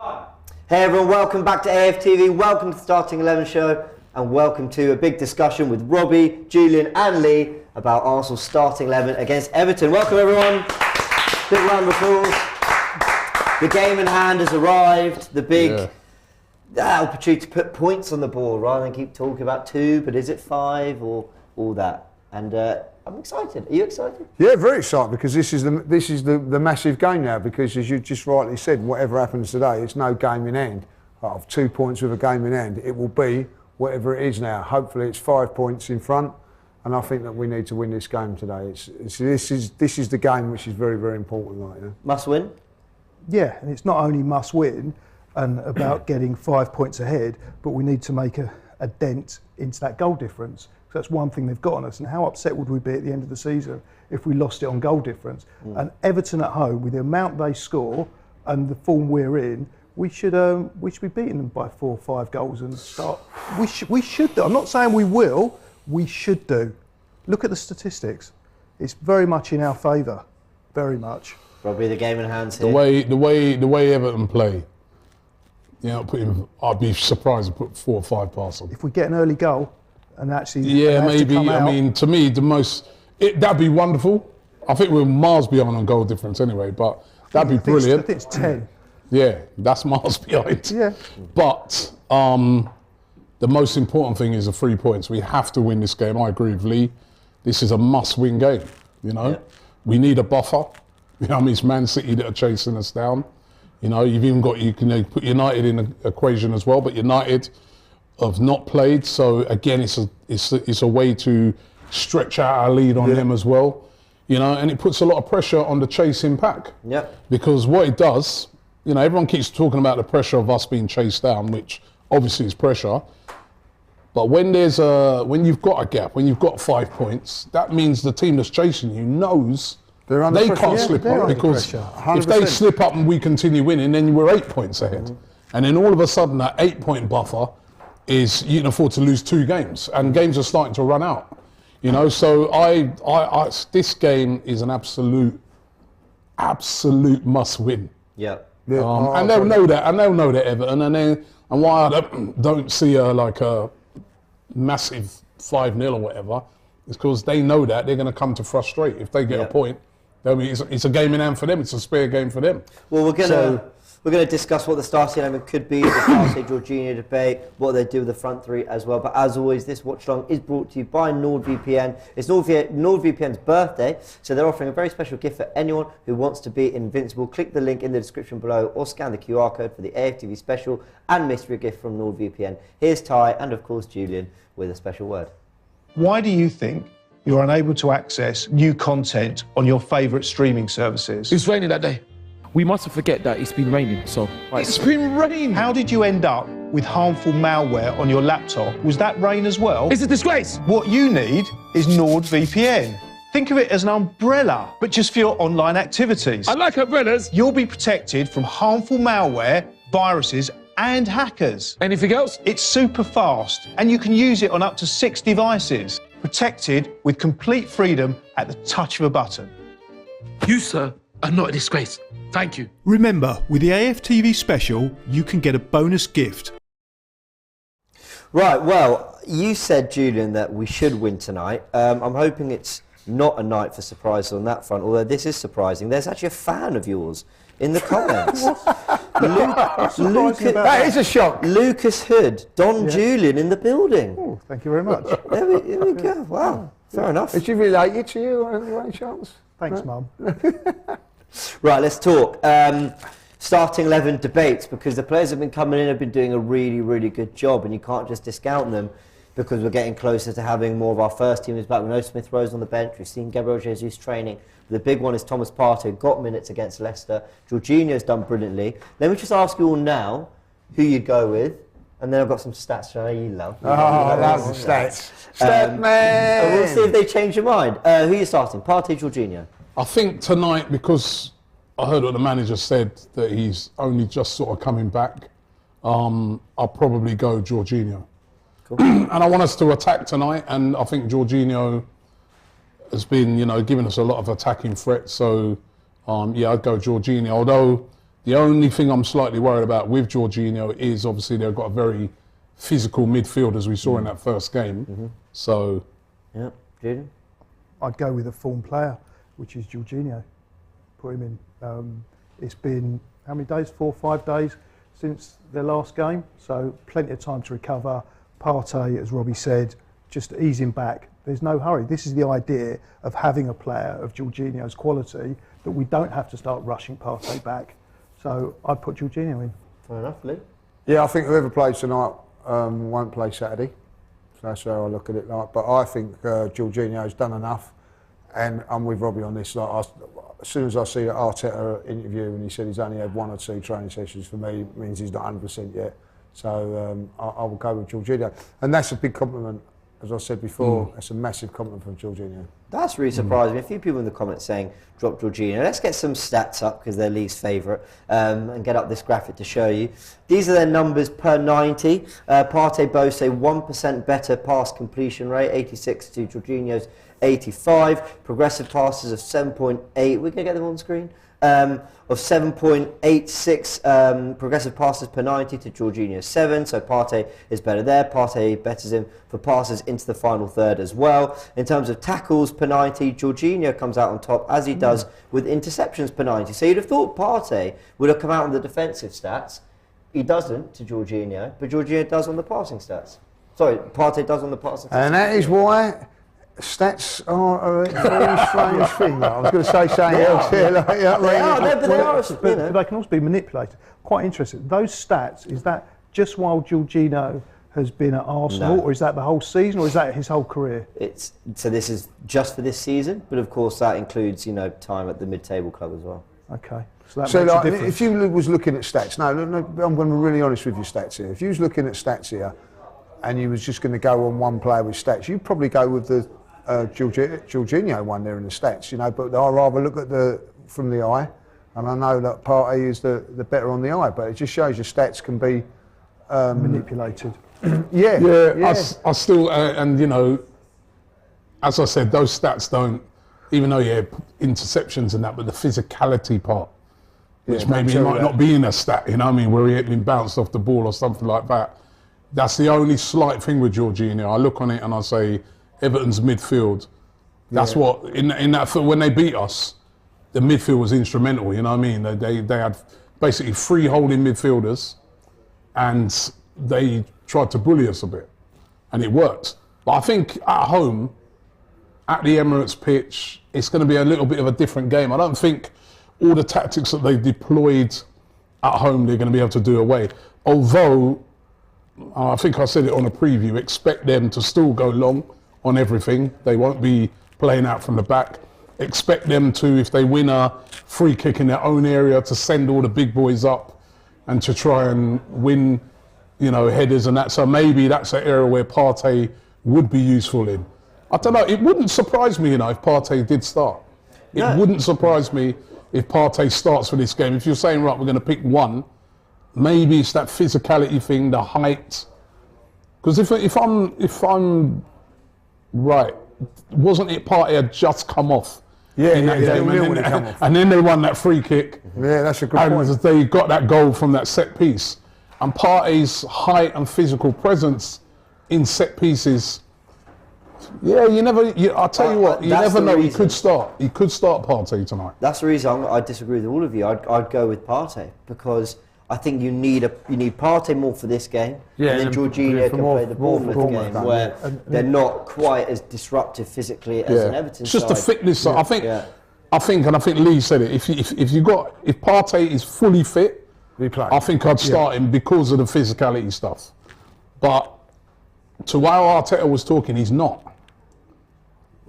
Hey everyone, welcome back to AFTV, welcome to the Starting 11 show, and welcome to a big discussion with Robbie, Julian and Lee about Arsenal's Starting 11 against Everton. Welcome everyone, big round of applause. The game in hand has arrived, the big opportunity to put points on the board rather than keep talking about 2, but is it 5 or all that? And I'm excited. Are you excited? Yeah, very excited because this is the massive game now. Because as you just rightly said, whatever happens today, it's no game in hand. Of 2 points with a game in hand, it will be whatever it is now. Hopefully, it's 5 points in front, and I think that we need to win this game today. This is the game which is very, very important right now. Must win. Yeah, and it's not only must win and about getting 5 points ahead, but we need to make a dent into that goal difference. So that's one thing they've got on us. And how upset would we be at the end of the season if we lost it on goal difference? And Everton at home, with the amount they score and the form we're in, we should be beating them by 4 or 5 goals and start. We should do. I'm not saying we will. We should do. Look at the statistics. It's very much in our favour. Very much. Probably the game in hand here. The way Everton play, you know, I'd be surprised to put 4 or 5 past them. If we get an early goal. And actually, yeah, maybe. I mean, to me, that'd be wonderful. I think we're miles beyond on goal difference anyway, but that'd be brilliant. I think it's 10. Yeah, that's miles behind. Yeah. But the most important thing is the 3 points. We have to win this game. I agree with Lee. This is a must-win game. You know, we need a buffer. You know, I mean, it's Man City that are chasing us down. You know, you've even got you can put United in the equation as well, but United have not played, so again, it's a way to stretch out our lead on them as well, you know, and it puts a lot of pressure on the chasing pack. Yeah. Because what it does, you know, everyone keeps talking about the pressure of us being chased down, which obviously is pressure. But when you've got a gap, when you've got 5 points, that means the team that's chasing you knows they can't slip up, because if they slip up and we continue winning, then we're 8 points ahead, and then all of a sudden that 8-point buffer is you can afford to lose 2 games, and games are starting to run out, you know. So this game is an absolute must win. Yeah. And they'll know that, Everton, and why I don't see a massive 5-0 or whatever is because they know that they're going to come to frustrate if they get a point. I mean, it's a game in hand for them. It's a spare game for them. Well, we're going to discuss what the starting 11 could be, the Partey Jorginho debate, what they do with the front 3 as well. But as always, this watch along is brought to you by NordVPN. It's NordVPN's birthday, so they're offering a very special gift for anyone who wants to be invincible. Click the link in the description below or scan the QR code for the AFTV special and mystery gift from NordVPN. Here's Ty and, of course, Julian with a special word. Why do you think you're unable to access new content on your favourite streaming services? It's raining that day. We mustn't forget that it's been raining, so... It's been raining! How did you end up with harmful malware on your laptop? Was that rain as well? It's a disgrace! What you need is NordVPN. Think of it as an umbrella, but just for your online activities. I like umbrellas. You'll be protected from harmful malware, viruses, and hackers. Anything else? It's super fast, and you can use it on up to 6 devices. Protected with complete freedom at the touch of a button. You, sir, are not a disgrace. Thank you. Remember, with the AFTV special, you can get a bonus gift. Right, well, you said, Julian, that we should win tonight. I'm hoping it's not a night for surprises on that front, although this is surprising. There's actually a fan of yours in the comments. That is a shock. Lucas Hood, Julian in the building. Oh, thank you very much. There we go. Wow, fair enough. Is she related to you, any chance? Thanks, Mum. Right, let's talk. Starting 11 debates, because the players have been coming in, have been doing a really, really good job, and you can't just discount them because we're getting closer to having more of our first teamers back. We know Smith Rowe's on the bench. We've seen Gabriel Jesus training. The big one is Thomas Partey, got minutes against Leicester. Jorginho's done brilliantly. Let me just ask you all now who you'd go with, and then I've got some stats to you love. Oh, I love the stats. Stat man! And we'll see if they change your mind. Who are you starting? Partey, Jorginho? I think tonight, because I heard what the manager said, that he's only just sort of coming back, I'll probably go Jorginho. Cool. And I want us to attack tonight, and I think Jorginho has been, giving us a lot of attacking threats. So, yeah, I'd go Jorginho. Although The only thing I'm slightly worried about with Jorginho is obviously they've got a very physical midfield, as we saw in that first game. So, yeah, Julian? I'd go with a form player, which is Jorginho. Put him in. It's been how many days? 4 or 5 days since their last game, so plenty of time to recover. Partey, as Robbie said, just ease him back. There's no hurry. This is the idea of having a player of Jorginho's quality that we don't have to start rushing Partey back. So I'd put Jorginho in. Fair enough, Lee. Yeah, I think whoever plays tonight won't play Saturday. So that's how I look at it. Like, but I think Jorginho's done enough, and I'm with Robbie on this. Like, as soon as I see the Arteta interview and he said he's only had 1 or 2 training sessions, for me it means he's not 100% yet. So I will go with Jorginho, and that's a big compliment. As I said before, that's a massive compliment from Jorginho. That's really surprising me. A few people in the comments saying drop Jorginho. Let's get some stats up because they're Lee's favourite, and get up this graphic to show you. These are their numbers per 90. Partey both say 1% better pass completion rate, 86 to Jorginho's 85. Progressive passes of 7.8. We're going to get them on screen. Of 7.86 progressive passes per 90 to Jorginho's 7, so Partey is better there. Partey betters him for passes into the final third as well. In terms of tackles per 90, Jorginho comes out on top, as he does with interceptions per 90. So you'd have thought Partey would have come out on the defensive stats. He doesn't to Jorginho, but Jorginho does on the passing stats. Sorry, Partey does on the passing stats. And that is why stats are a very strange thing. I was going to say something else here. Like, They are, but they can also be manipulated. Quite interesting. Those stats, is that just while Jorginho has been at Arsenal, or is that the whole season, or is that his whole career? So this is just for this season, but of course that includes, time at the mid-table club as well. Okay. So that So makes a like, difference. if you was looking at stats, no, I'm going to be really honest with your stats here. If you was looking at stats here, and you was just going to go on one player with stats, you'd probably go with the Jorginho one there in the stats, but I rather look at from the eye, and I know that Partey is the better on the eye, but it just shows your stats can be manipulated. I still, as I said, those stats don't, even though interceptions and that, but the physicality part, which maybe it might not be in a stat, where he had been bounced off the ball or something like that. That's the only slight thing with Jorginho. I look on it and I say, Everton's midfield. That's what in that when they beat us, the midfield was instrumental. They had basically 3 holding midfielders, and they tried to bully us a bit, and it worked. But I think at home, at the Emirates pitch, it's going to be a little bit of a different game. I don't think all the tactics that they deployed at home they're going to be able to do away. Although I think I said it on a preview, expect them to still go long on everything. They won't be playing out from the back. Expect them to, if they win a free kick in their own area, to send all the big boys up and to try and win, headers and that. So maybe that's an area where Partey would be useful in. I don't know, it wouldn't surprise me, if Partey did start. It wouldn't surprise me if Partey starts for this game. If you're saying, right, we're going to pick one, maybe it's that physicality thing, the height. Because if I'm right, wasn't it Partey had just come off in that game, and then they won that free kick. Yeah, that's a good point. And they got that goal from that set piece. And Partey's height and physical presence in set pieces. Yeah, I'll tell you what, you never know. He could start Partey tonight. That's the reason I disagree with all of you. I'd go with Partey because I think you need Partey more for this game, and then Jorginho can play the Bournemouth game where they're not quite as disruptive physically as an Everton it's just side. the fitness side. I think, and I think Lee said it. If Partey is fully fit, I think I'd start him because of the physicality stuff. But to how Arteta was talking, he's not.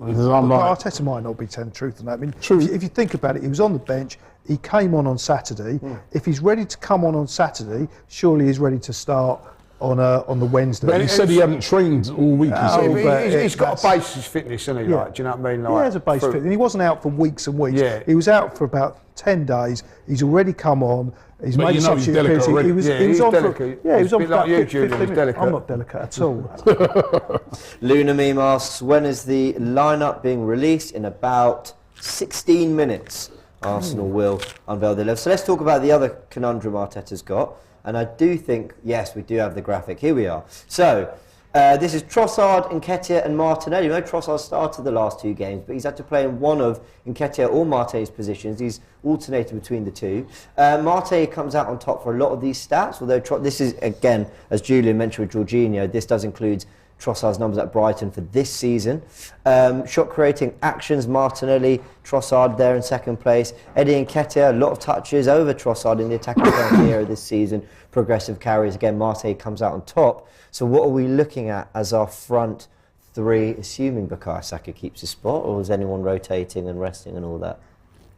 Arteta might not be telling the truth on that. I mean, if you think about it, he was on the bench. He came on Saturday. If he's ready to come on Saturday, surely he's ready to start on the Wednesday. But he said he hadn't trained all week. He's got a basis fitness, hasn't he? Like, do you know what I mean? Like, he has a base fitness. He wasn't out for weeks and weeks. Yeah. He was out for about 10 days. He's already come on. He's made a he's delicate already. He was on delicate. for, he was on for about like you, 50 Julian, minutes. delicate. I'm not delicate at all. Luna Meme asks, when is the lineup being released? In about 16 minutes. Arsenal will unveil their 11. So let's talk about the other conundrum Arteta's got. And I do think, yes, we do have the graphic. Here we are. So this is Trossard, Nketiah and Martinelli. You know, Trossard started the last 2 games, but he's had to play in one of Nketiah or Martinelli's positions. He's alternated between the two. Martinelli comes out on top for a lot of these stats, although this is, again, as Julian mentioned with Jorginho, this does include Trossard's numbers at Brighton for this season. Shot creating actions, Martinelli, Trossard there in second place. Eddie Nketiah, a lot of touches over Trossard in the attacking penalty area this season. Progressive carries, again, Martinelli comes out on top. So what are we looking at as our front 3, assuming Bukayo Saka keeps his spot, or is anyone rotating and resting and all that?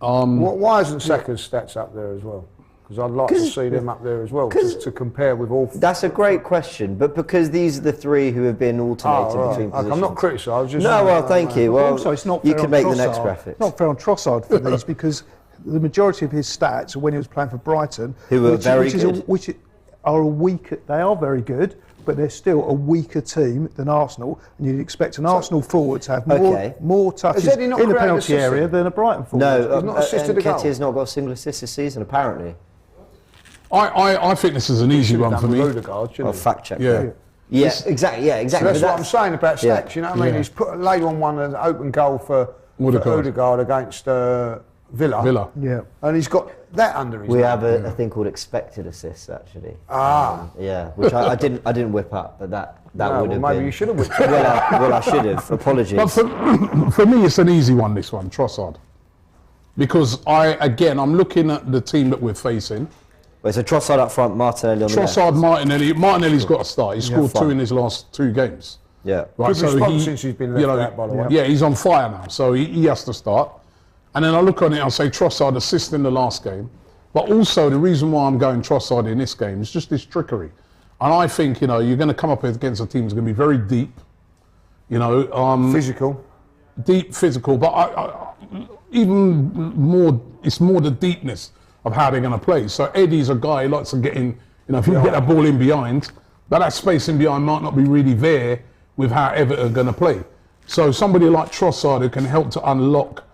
Why isn't Saka's stats up there as well? Because I'd like to see them up there as well, just to compare with all. That's a great question, but because these are the 3 who have been alternated between positions. I'm not criticising. No, well, thank you. Well, also, it's not you fair can on make Trossard. the next graphic. It's not fair on Trossard for these because the majority of his stats are when he was playing for Brighton, who are very good. Which are a weaker. They are very good, but they're still a weaker team than Arsenal, and you'd expect an Arsenal forward to have more touches in the penalty area than a Brighton forward. No, he's not assisted a goal. Nketiah's not got a single assist this season, apparently. I think this is an easy one for me. I'll fact check. Yeah. Yeah, exactly. Yeah, exactly. So that's what I'm saying about stats. You know what I mean? Yeah. He's laid on one an open goal for Odegaard against Villa. Yeah, and he's got that under his. We have a thing called expected assists, actually. Yeah, which I didn't whip up, but that would have maybe been. you should have whipped up. Well, I should have. Apologies. But for me, it's an easy one. This one, Trossard, because I'm looking at the team that we're facing. Wait, so Trossard up front, Martinelli on the left. Trossard, Martinelli's got to start. He's scored 2 in his last 2 games. Yeah. Right, Good response since he's been left out, by the way. Yeah, he's on fire now, so he has to start. And then I look on it, I'll say Trossard assist in the last game. But also the reason why I'm going Trossard in this game is just this trickery. And I think, you're going to come up against a team that's going to be very deep, physical. Deep, physical, but even more, it's more the deepness of how they're going to play. So Eddie's a guy who likes to get in, if you get that ball in behind, but that space in behind might not be really there with how Everton are going to play. So somebody like Trossard who can help to unlock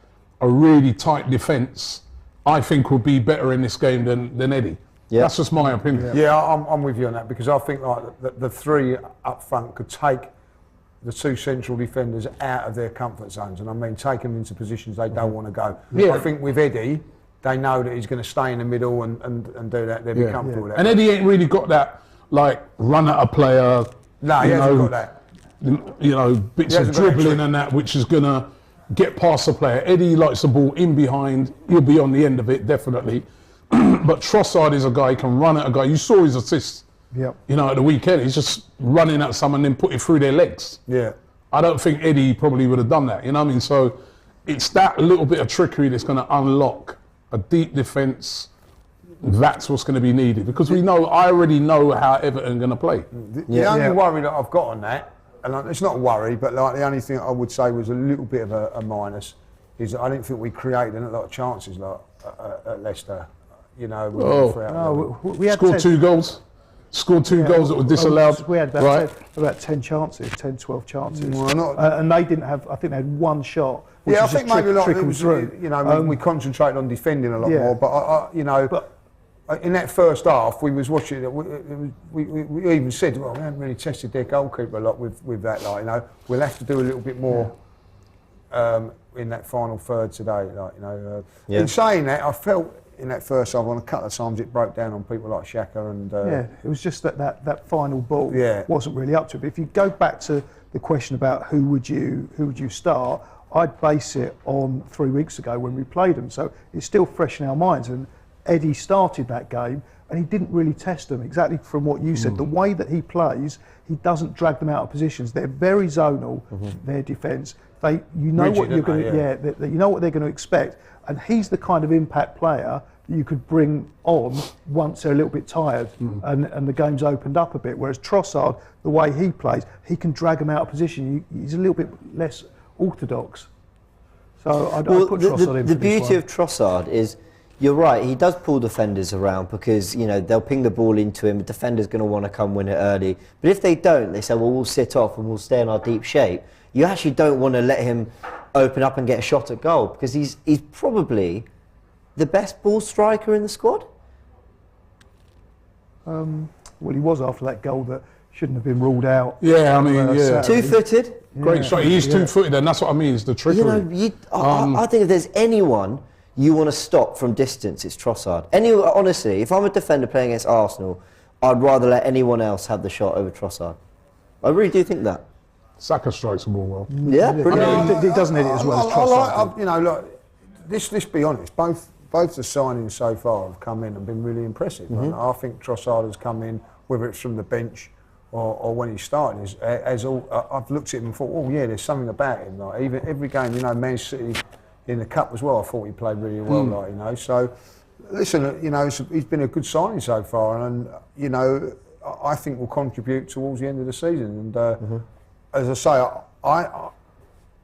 a really tight defence, I think will be better in this game than Eddie. Yeah. That's just my opinion. Yeah, I'm with you on that, because I think like the 3 up front could take the 2 central defenders out of their comfort zones, and I mean take them into positions they don't want to go. Yeah. I think with Eddie, they know that he's going to stay in the middle and do that. They'll be comfortable with that. And Eddie ain't really got that run at a player. No, he hasn't got that. Bits of dribbling and that, which is going to get past the player. Eddie likes the ball in behind. He'll be on the end of it, definitely. But Trossard is a guy who can run at a guy. You saw his assists, at the weekend. He's just running at someone and then put it through their legs. Yeah. I don't think Eddie probably would have done that, you know what I mean? So it's that little bit of trickery that's going to unlock a deep defence. That's what's going to be needed, because I already know how Everton are going to play. The only worry that I've got on that, and it's not a worry, but the only thing I would say was a little bit of a minus, is that I didn't think we created a lot of chances at Leicester. we had scored 2 goals. Scored 2 goals that were disallowed. We had about 10 chances, 10, 12 chances. And they didn't have, I think they had 1 shot. I think maybe we concentrated on defending a lot more. But in that first half, we was watching it. We even said, we haven't really tested their goalkeeper a lot with that. We'll have to do a little bit more in that final third today. In saying that, I felt in that first half, on a couple of times, it broke down on people like Xhaka and. It was just that final ball wasn't really up to it. But if you go back to the question about who would you start, I'd base it on 3 weeks ago when we played them. So it's still fresh in our minds. And Eddie started that game and he didn't really test them, exactly from what you said. The way that he plays, he doesn't drag them out of positions. They're very zonal, their defence. You know what you're going to, you know what they're going to expect. And he's the kind of impact player that you could bring on once they're a little bit tired and the game's opened up a bit. Whereas Trossard, the way he plays, he can drag them out of position. He's a little bit less orthodox. So I'd put Trossard in for the beauty of Trossard is, you're right, he does pull defenders around because, they'll ping the ball into him, the defender's going to want to come win it early. But if they don't, they say, well, we'll sit off and we'll stay in our deep shape. You actually don't want to let him open up and get a shot at goal, because he's probably the best ball striker in the squad? Well, he was after that goal that shouldn't have been ruled out. Yeah, I mean, yeah. Saturday. Two-footed? Great shot. He's two-footed, and that's what I mean. It's the trickery. You know, I think if there's anyone you want to stop from distance, it's Trossard. Honestly, if I'm a defender playing against Arsenal, I'd rather let anyone else have the shot over Trossard. I really do think that. Saka strikes the ball well. Yeah, brilliant. He doesn't hit it as well as Trossard. You know, look, let's be honest. Both the signings so far have come in and been really impressive. And I think Trossard has come in, whether it's from the bench or when he started. I've looked at him and thought, oh yeah, there's something about him. Like even every game, you know, Man City in the cup as well, I thought he played really well. Like, you know, so listen, you know, he's been a good signing so far, and you know, I think will contribute towards the end of the season. And as I say,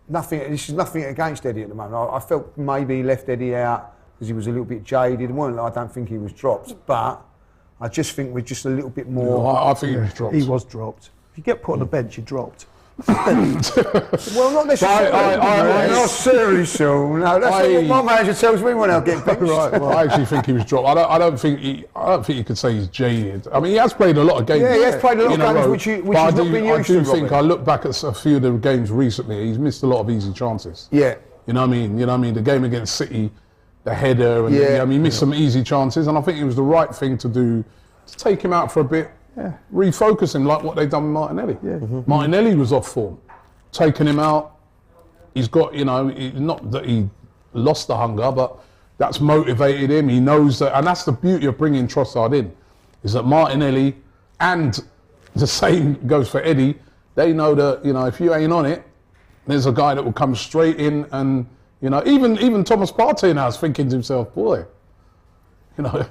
this is nothing against Eddie at the moment. I felt maybe he left Eddie out because he was a little bit jaded. I don't think he was dropped, but I just think we're just a little bit more. No, I think he was dropped. He was dropped. If you get put on the bench, you're dropped. Well, not necessarily. Not seriously, so. No, that's what my manager tells me when I get benched. Right, well, I actually think he was dropped. I don't think you could say he's jaded. I mean, he has played a lot of games. Yeah, he has played a lot of games, which he's not been used to. I do think I look back at a few of the games recently. He's missed a lot of easy chances. Yeah. You know what I mean? You know what I mean? The game against City, the header, and he missed some easy chances. And I think it was the right thing to do to take him out for a bit. Yeah. Refocus him like what they've done with Martinelli. Yeah. Martinelli was off form. Taking him out, he's got, you know, not that he lost the hunger, but that's motivated him. He knows that, and that's the beauty of bringing Trossard in, is that Martinelli, and the same goes for Eddie, they know that, you know, if you ain't on it, there's a guy that will come straight in, and, you know, even Thomas Partey now is thinking to himself, boy, you know,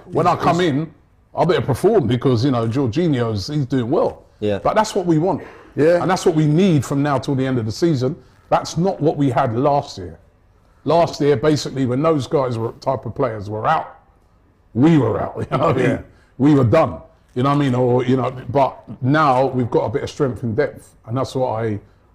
when I come in, I better perform because, you know, he's doing well. Yeah. But that's what we want. Yeah. And that's what we need from now till the end of the season. That's not what we had last year. Last year, basically, when those guys were type of players were out, we were out. You know what I mean? We were done. You know what I mean? Or, you know, but now we've got a bit of strength and depth, and that's what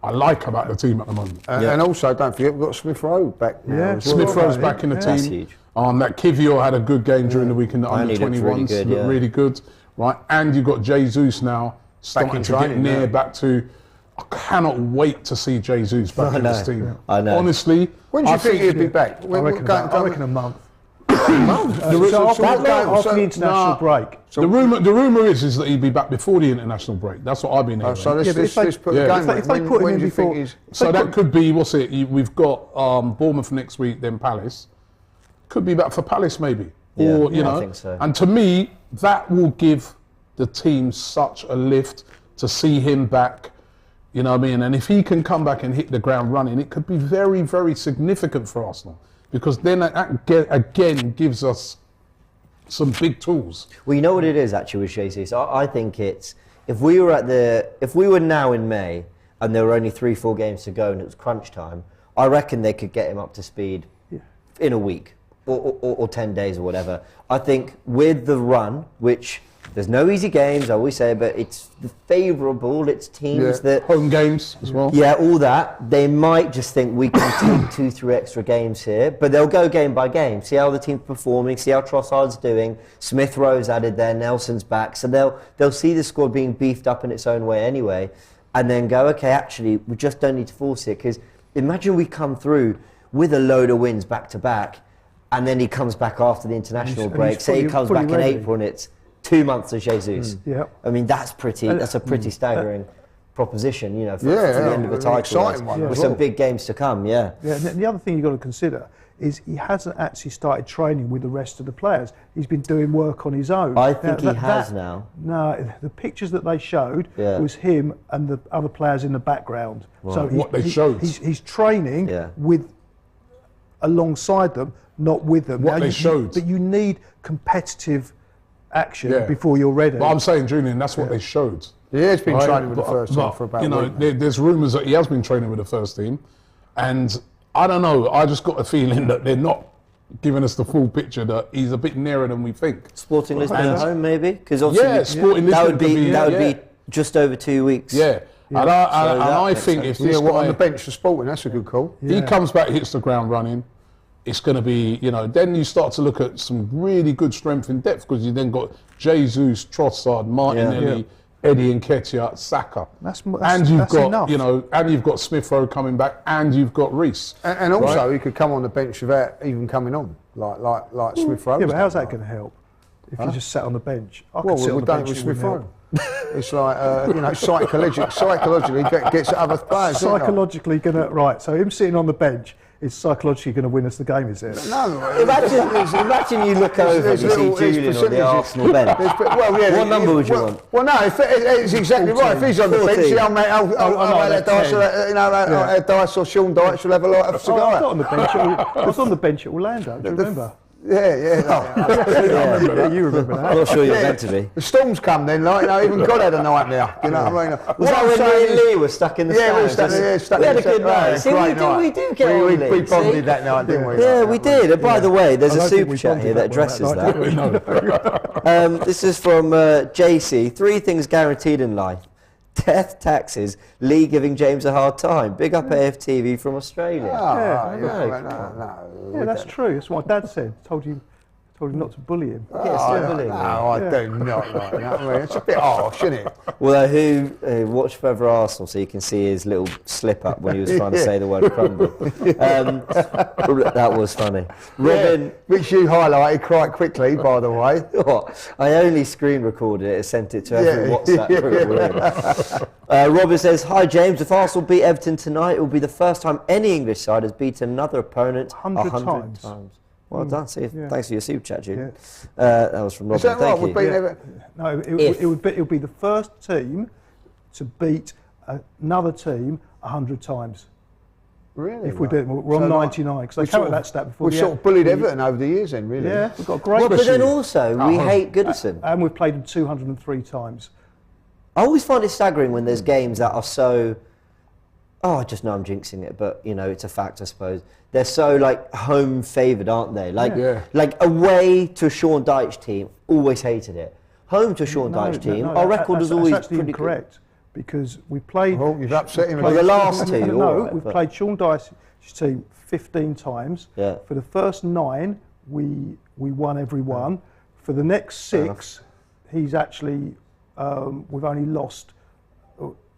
I like about the team at the moment. And also, don't forget, we've got Smith Rowe back now. Yeah. Smith Rowe's back in the team. That's huge. That Kivior had a good game during the week in the under-21s. Looked really good, right? And you've got Jesus now starting to get near back to. I cannot wait to see Jesus back in this team. I know. Honestly, when do you think he'll be back? I reckon a month. After the international break. The rumour is that he'd be back before the international break. That's what I've been hearing. So let's put the game. If they put him in before, so that could be, we've got Bournemouth next week, then Palace. Could be back for Palace maybe. Or, you know, I think so. And to me, that will give the team such a lift to see him back. You know what I mean? And if he can come back and hit the ground running, it could be very, very significant for Arsenal. Because then that again gives us some big tools. Well, you know what it is actually with Jesus? I think it's, if we were now in May and there were only 3-4 games to go and it was crunch time, I reckon they could get him up to speed in a week or 10 days or whatever. I think with the run, which there's no easy games, I always say, but it's favourable. It's teams that... Home games as well. Yeah, all that. They might just think we can take 2-3 extra games here, but they'll go game by game, see how the team's performing, see how Trossard's doing. Smith Rowe's added there, Nelson's back. So they'll see the squad being beefed up in its own way anyway, and then go, okay, actually, we just don't need to force it. Because imagine we come through with a load of wins back-to-back, and then he comes back after the international break. Say he comes back in April and it's 2 months of Jesus. I mean, that's a pretty staggering proposition, you know, for the end of the title. With some big games to come, Yeah, and the other thing you've got to consider is he hasn't actually started training with the rest of the players. He's been doing work on his own. I think he has now. No, the pictures that they showed was him and the other players in the background. Right. So what they showed. He's training with alongside them, not with them. What they showed. But you need competitive action before you're ready. But I'm saying, Julian, that's what they showed. Yeah, he's been training with the first team for about a week. There's rumours that he has been training with the first team, and I don't know, I just got a feeling that they're not giving us the full picture, that he's a bit nearer than we think. Sporting Lisbon at home, maybe? Because obviously Sporting Lisbon that would be just over 2 weeks. Yeah. And I think if this guy on the bench for Sporting, that's a good call. He comes back, hits the ground running, it's going to be, then you start to look at some really good strength in depth because you then got Jesus, Trossard, Martinelli, Eddie Nketiah, Saka. And you've got, enough. And you've got Smith Rowe coming back, and you've got Reece. And also, he could come on the bench without even coming on, like Smith Rowe. Yeah, but how's that going to help? If you just sat on the bench, we've done it with Smith Rowe. It's like, psychologically gets other players. Psychologically going to, right, so him sitting on the bench is psychologically going to win us the game, is it? No. Imagine you look over and you see Julian on the Arsenal bench. What number would you want? Well, no, it's exactly 14. Right. If he's on the bench, I'll Dice or Sean Dyche will have a cigar. I was on the bench at Orlando, do you remember? Yeah. You remember that. I'm not sure you're meant to be. The storms come then, even God had a nightmare. You know what I mean? Was that when me and Lee were stuck in the stands? We were stuck we in had the a good night. See, we do get on, Lee. We bonded that night, didn't we? Yeah, we did. And by the way, there's a super chat here that addresses that. This is from JC. 3 things guaranteed in life. Death, taxes, Lee giving James a hard time. Big up AFTV from Australia. Yeah, that's true. That's what my dad said. Told you not to bully him. I do not like that. I mean, it's a bit harsh, isn't it? Well, watch Forever Arsenal so you can see his little slip up when he was trying to say the word crumble. That was funny. Robin, which you highlighted quite quickly, by the way. I only screen recorded it and sent it to every WhatsApp group. Robin says, "Hi James, if Arsenal beat Everton tonight, it will be the first time any English side has beaten another opponent 100 times. Well done. Thanks for your super chat, Jude. That was from Robin. Is that right? Thank you. No, it would be the first team to beat another team 100 times. Really? If we beat them, we're on 99 because I counted that stat before. We sort of bullied Everton over the years, then, really. Yeah, we've got great. But then also we hate Goodison, and we've played them 203 times. I always find it staggering when there's games that are so. I just know I'm jinxing it, but it's a fact, I suppose. They're so home favoured, aren't they? Like away to Sean Dyche team, always hated it. Home to Sean Dyche team, our record was always that's pretty incorrect good. Because we played. Oh, you've upset him. The last two. No, we've played Sean Dyche's team 15 times. Yeah. For the first 9, we won every one. For the next 6, he's actually we've only lost.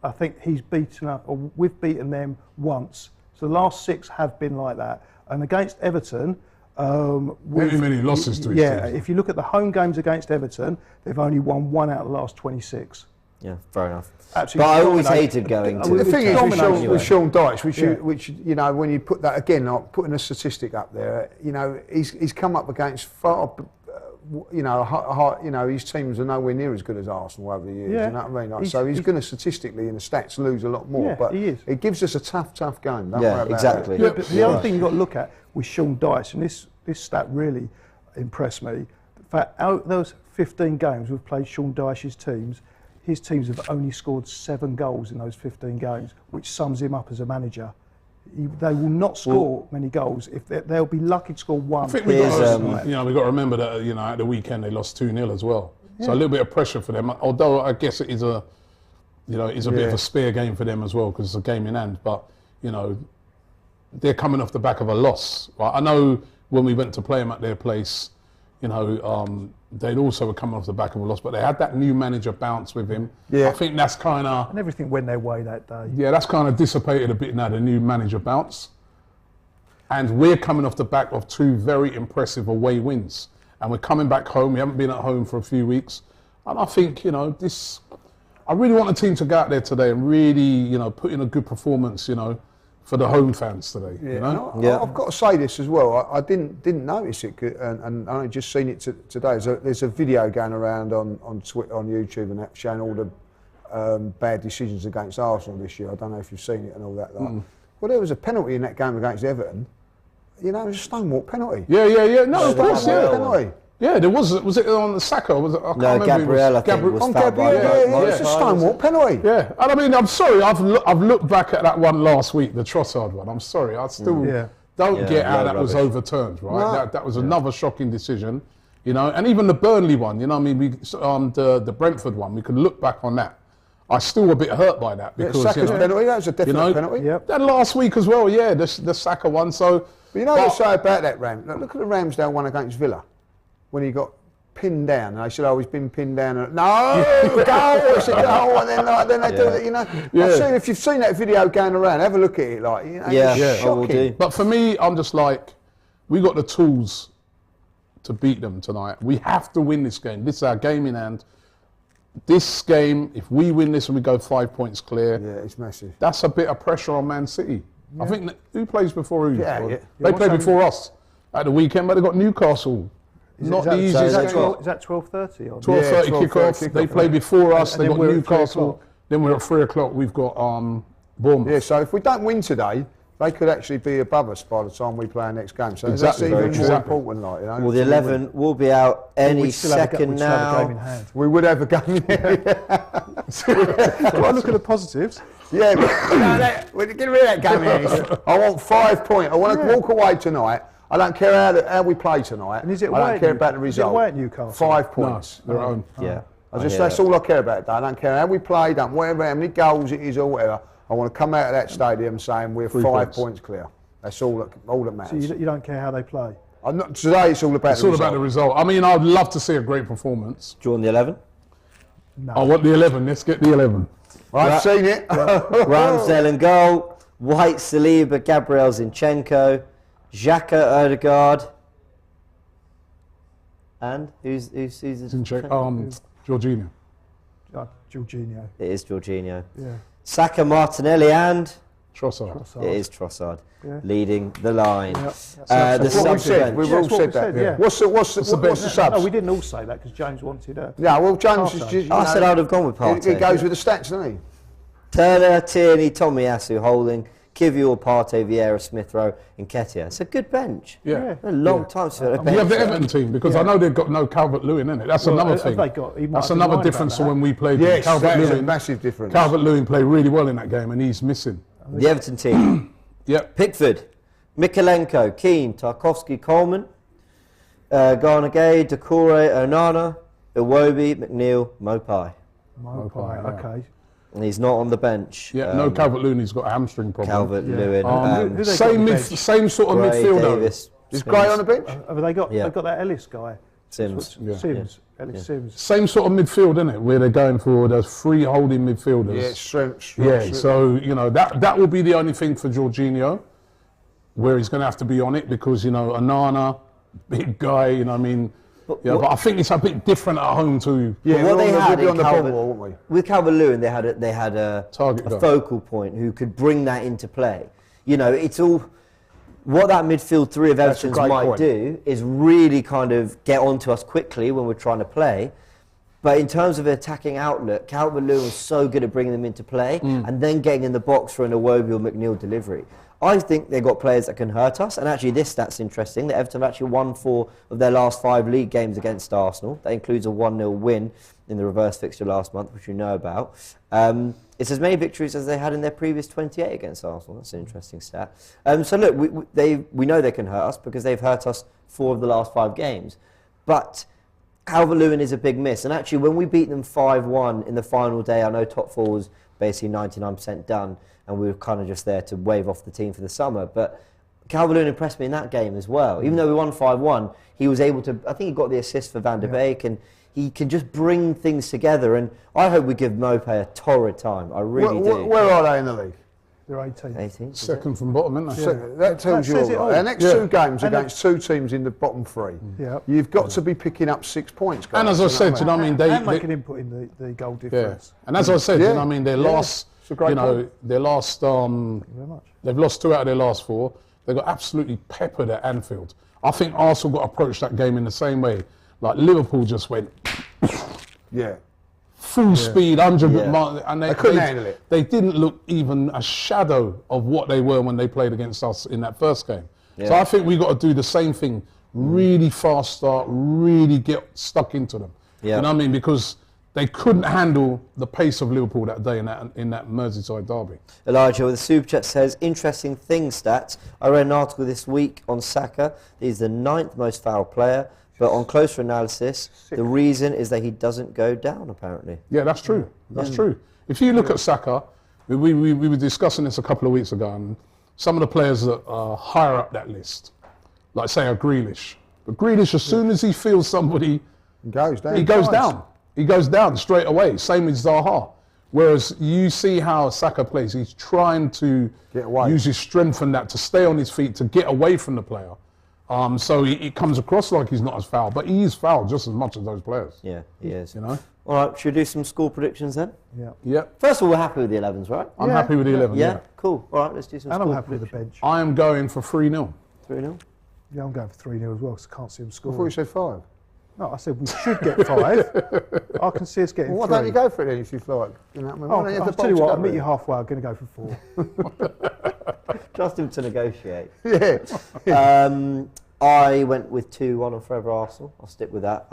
I think he's beaten us, or we've beaten them once. So the last 6 have been like that. And against Everton, many losses to his teams. If you look at the home games against Everton, they've only won 1 out of the last 26. Yeah, fair enough. Absolutely. But I always hated going to. The thing is with Sean Dyche, which when you put that again, like putting a statistic up there, he's come up against far. His teams are nowhere near as good as Arsenal over the years. Yeah. You know what I mean? So he's going to statistically in the stats lose a lot more. Yeah, but he is. It gives us a tough game. Don't worry about exactly. But the other thing you've got to look at with Sean Dyche, and this stat really impressed me. In fact, out of those 15 games we've played Sean Dyche's teams, his teams have only scored 7 goals in those 15 games, which sums him up as a manager. They will not score many goals. If they'll be lucky to score 1. I think we've got to remember that at the weekend they lost 2-0 as well. Yeah. So a little bit of pressure for them. Although I guess it is a bit of a spear game for them as well because it's a game in hand. But they're coming off the back of a loss. Right? I know when we went to play them at their place, they'd also come off the back of a loss, but they had that new manager bounce with him. Yeah. I think that's kind of... And everything went their way that day. Yeah, that's kind of dissipated a bit now, the new manager bounce. And we're coming off the back of 2 very impressive away wins. And we're coming back home. We haven't been at home for a few weeks. And I think, I really want the team to go out there today and really, put in a good performance, for the home fans today. I've got to say this as well. I didn't notice it, and I just seen it today. There's a video going around on Twitter, on YouTube, and that showing all the bad decisions against Arsenal this year. I don't know if you've seen it and all that. Well, there was a penalty in that game against Everton. It was a stonewall penalty. Yeah. No, of course, penalty. Yeah, there was. Was it on the Saka? Was it? I can't remember. Gabriel, I think, was fouled by it's a stonewall penalty. Yeah, and I mean, I'm sorry. I've looked back at that one last week, the Trossard one. I'm sorry. I still don't get how that was overturned. Right, no. that was another shocking decision. And even the Burnley one. The Brentford one. We could look back on that. I'm still a bit hurt by that because Saka's penalty, that was a definite penalty. Yep. That last week as well, yeah, the Saka one. So, But you know what they say about that, look at the Ramsdale one against Villa when he got pinned down. And they said, oh, he's been pinned down. No, go! I said, no, and then they do it, you know. If you've seen that video going around, have a look at it. Like, you know, it's I will shocking. do. but for me, I'm just like, we got the tools to beat them tonight. We have to win this game. This is our game in hand. This game, if we win this and we go 5 points clear, Yeah, it's massive. that's a bit of pressure on Man City. I think who plays before who? Yeah. They played before us at the weekend, but they got Newcastle. Not the easiest that game. Is that 12:30 on? 12:30 kickoff. They play before us. And They then got we're at 3 Newcastle. o'clock. Then we're at 3 o'clock. We've got Bournemouth. Yeah, so if we don't win today, they could actually be above us by the time we play our next game. So Exactly, that's even very more true. important, like, you know. Well, the 11 will be out any We'd still have a second we'd still have a game in now. hand. We would have a game. Well, look at the positives. Yeah, but we're get rid of that game. I want 5 points. I want to walk away tonight. I don't care how we play tonight. And is it I away don't at care about the Newcastle? Is it result. away at Newcastle? 5 No, points. they're at home. Yeah. That's all I care about. I don't care how we play, how many goals it is or whatever. I want to come out of that stadium saying we're 5 points clear. That's all that matters. So you don't care how they play? Today it's all about It's the all result. about the result. I mean, I'd love to see a great performance. Do you want the 11? I want the 11. Let's get the 11. I've seen it. Ramsdale in goal, White, Saliba, Gabriel, Zinchenko, Xhaka, Odegaard, and who's the Jorginho. Jorginho. It is Jorginho. Yeah. Saka, Martinelli, and Trossard. it is Trossard Yeah. leading the line. Yeah. The That's what we subs said. bench. We've Yeah, all that's what said we that. said, yeah. What's the subs? No, we didn't all say that because James wanted a. Yeah, well, James is Partey. just. I said I'd have gone with Partey. He goes with the stats, doesn't he? Turner, Tierney, Tomiyasu, Holding, Kivior, Partey, Vieira, Smith Rowe, and Nketiah. It's a good bench. Yeah. A long time for a Do you have the bench. Everton team? Because I know they've got no Calvert-Lewin in it. That's another have thing. they got- he might That's have been another lying difference about to when we played. Yes, that is a Calvert-Lewin. massive difference. Calvert-Lewin played really well in that game, and he's missing. The Everton team. Yep. Pickford, Mikalenko, Keane, Tarkovsky, Coleman, Garnagay, Doucouré, Onana, Iwobi, McNeil, Mopai. Mopai, okay. And he's not on the bench. Yeah. No Calvert-Lewin. He's got a hamstring problem. Calvert-Lewin. Who they got on the bench? Same sort of Gray, midfielder. Davis, Is Gray on the bench? Have they got? Yeah. They've got that Ellis guy. Sims. Sims. Ellis Sims. Same sort of midfield, isn't it? Where they're going for those free holding midfielders. Yeah, strength. Yeah, so, that will be the only thing for Jorginho, where he's going to have to be on it because, Onana, big guy, but I think it's a bit different at home too. Yeah, What they had we'll be on in the ball, Calvert, won't we? with Calvert-Lewin, they had a Target guy. focal point who could bring that into play. It's all what that midfield three of That's a Everton's great might point. do is really kind of get onto us quickly when we're trying to play. But in terms of attacking outlet, Calvert-Lewin was so good at bringing them into play and then getting in the box for an Iwobi or McNeil delivery. I think they've got players that can hurt us. And actually, this stat's interesting. That Everton have actually won 4 of their last 5 league games against Arsenal. That includes a 1-0 win in the reverse fixture last month, which you know about. It's as many victories as they had in their previous 28 against Arsenal. That's an interesting stat. So look, we know they can hurt us because they've hurt us 4 of the last 5 games. But Calvert-Lewin is a big miss. And actually, when we beat them 5-1 in the final day, I know top 4 was basically 99% done, and we were kind of just there to wave off the team for the summer. But Calvert-Lewin impressed me in that game as well. Even though we won 5-1, he was able to, I think he got the assist for Van der Beek, and he can just bring things together. And I hope we give Mopai a torrid time. I really do. Where are they in the league? They're 18. 18th, is it? Second from bottom, isn't they? So that tells That you says it all. all. Our next 2 games against 2 teams in the bottom 3. Yeah. You've got to be picking up 6 points, guys. And as I said, you know what I mean? And make an input in the goal difference. And as I said, you know what I mean? Their last, It's a great point. their last, they've lost 2 out of their last 4. They got absolutely peppered at Anfield. I think Arsenal got approached that game in the same way. Like Liverpool just went Yeah. full speed, 100 Yeah. miles, and They couldn't handle it. They didn't look even a shadow of what they were when they played against us in that first game. So I think we got to do the same thing. Really fast start, really get stuck into them. Yeah. You know what I mean? Because they couldn't handle the pace of Liverpool that day in that Merseyside derby. Elijah with the super chat says, interesting thing stats. I read an article this week on Saka. He's the 9th most foul player, But on closer analysis, the reason is that he doesn't go down, apparently. Yeah, that's true. That's true. If you look at Saka, we were discussing this a couple of weeks ago, and some of the players that are higher up that list, like say a Grealish. But Grealish, as soon as he feels somebody, he goes down. He goes down straight away. Same with Zaha. Whereas you see how Saka plays, he's trying to use his strength and that to stay on his feet, to get away from the player. So it comes across like he's not as foul, but he is foul just as much as those players. Yeah, he is. You know? All right, should we do some score predictions then? Yeah. Yep. First of all, we're happy with the 11s, right? I'm happy with the 11. Yeah, cool. All right, let's do some And score I'm happy with the predictions. bench. I am going for 3-0. 3-0? Yeah, I'm going for 3-0 as well, because I can't see them I thought you scoring. said 5. No, I said we should get 5. I can see us getting 3. Well, why don't you go for it then if you feel like? You know, I'll tell you what, I'll meet you halfway. I'm going to go for 4. Trust him to negotiate. Yeah. I went with 2-1 on Forever Arsenal. I'll stick with that.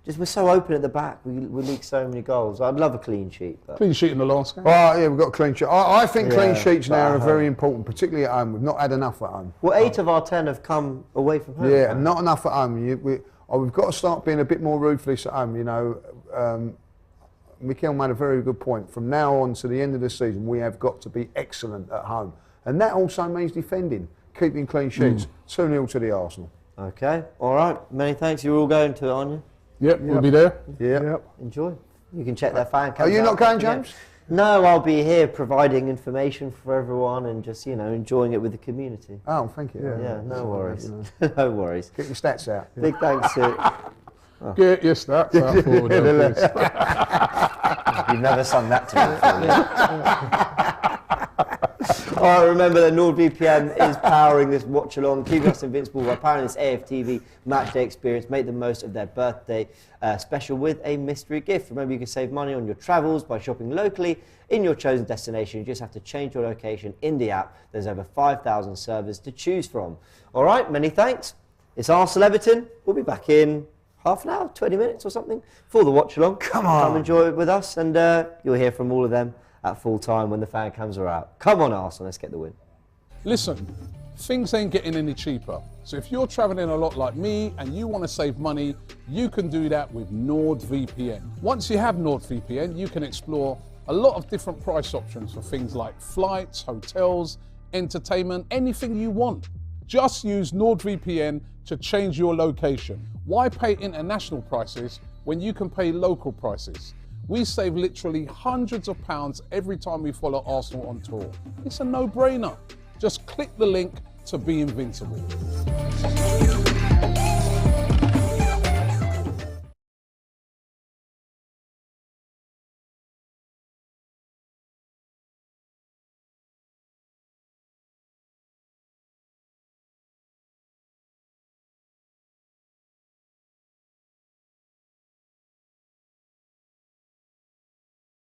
We're so open at the back. We leak so many goals. I'd love a clean sheet. But Clean sheet in the last game. Oh, yeah, we've got a clean sheet. I think clean sheets but now at are home. very important, particularly at home. We've not had enough at home. Well, 8 of our 10 have come away from home. Yeah, and not enough at home. We've got to start being a bit more ruthless at home. You know, Mikel made a very good point. From now on to the end of the season, we have got to be excellent at home. And that also means defending, keeping clean sheets. 2-0 to the Arsenal. Okay, all right. Many thanks. You're all going to it, aren't you? Yep, we'll be there. Yeah. Enjoy. You can check their fan Are cams you out. not going, James? No, I'll be here providing information for everyone and just, you know, enjoying it with the community. Oh, thank you. Yeah, no worries. No worries. Get your stats out. Big thanks to... Get your stats out forward there, please. You've never sung that to me before. All right, remember that NordVPN is powering this watch along, keeping us invincible by powering this AFTV matchday experience. Make the most of their birthday special with a mystery gift. Remember, you can save money on your travels by shopping locally in your chosen destination. You just have to change your location in the app. There's over 5,000 servers to choose from. All right, many thanks. It's Arsenal Everton. We'll be back in half an hour, 20 minutes or something for the watch along. Come enjoy it with us, and you'll hear from all of them at full time when the fan cams are out. Come on, Arsenal, let's get the win. Listen, things ain't getting any cheaper. So if you're traveling a lot like me and you want to save money, you can do that with NordVPN. Once you have NordVPN, you can explore a lot of different price options for things like flights, hotels, entertainment, anything you want. Just use NordVPN to change your location. Why pay international prices when you can pay local prices? We save literally hundreds of pounds every time we follow Arsenal on tour. It's a no-brainer. Just click the link to be invincible.